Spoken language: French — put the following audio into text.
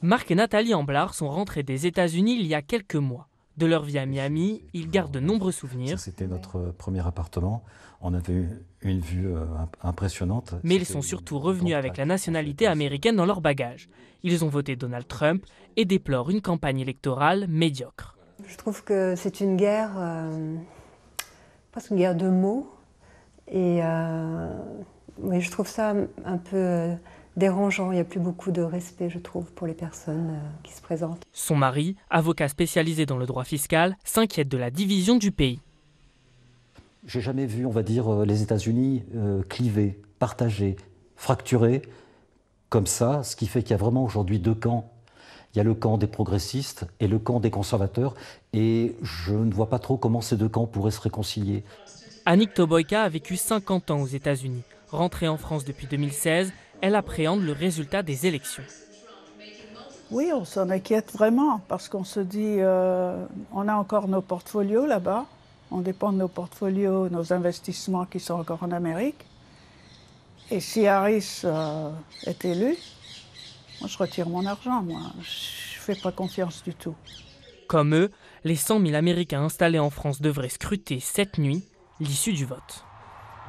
Marc et Nathalie Amblard sont rentrés des États-Unis il y a quelques mois. De leur vie à Miami, ils gardent de nombreux souvenirs. C'était notre premier appartement. On avait une vue impressionnante. Mais ils sont surtout revenus avec la nationalité américaine dans leur bagage. Ils ont voté Donald Trump et déplorent une campagne électorale médiocre. Je trouve que c'est une guerre, presque une guerre de mots. Et oui, je trouve ça un peu dérangeant. Il n'y a plus beaucoup de respect, je trouve, pour les personnes qui se présentent. Son mari, avocat spécialisé dans le droit fiscal, s'inquiète de la division du pays. J'ai jamais vu, on va dire, les États-Unis clivés, partagés, fracturés, comme ça, ce qui fait qu'il y a vraiment aujourd'hui deux camps. Il y a le camp des progressistes et le camp des conservateurs, et je ne vois pas trop comment ces deux camps pourraient se réconcilier. Annick Toboyka a vécu 50 ans aux États-Unis. Rentrée en France depuis 2016, elle appréhende le résultat des élections. Oui, on s'en inquiète vraiment, parce qu'on se dit, on a encore nos portfolios là-bas, on dépend de nos portfolios, nos investissements qui sont encore en Amérique. Et si Harris est élu, moi je retire mon argent, moi. Je ne fais pas confiance du tout. Comme eux, les 100 000 Américains installés en France devraient scruter cette nuit l'issue du vote.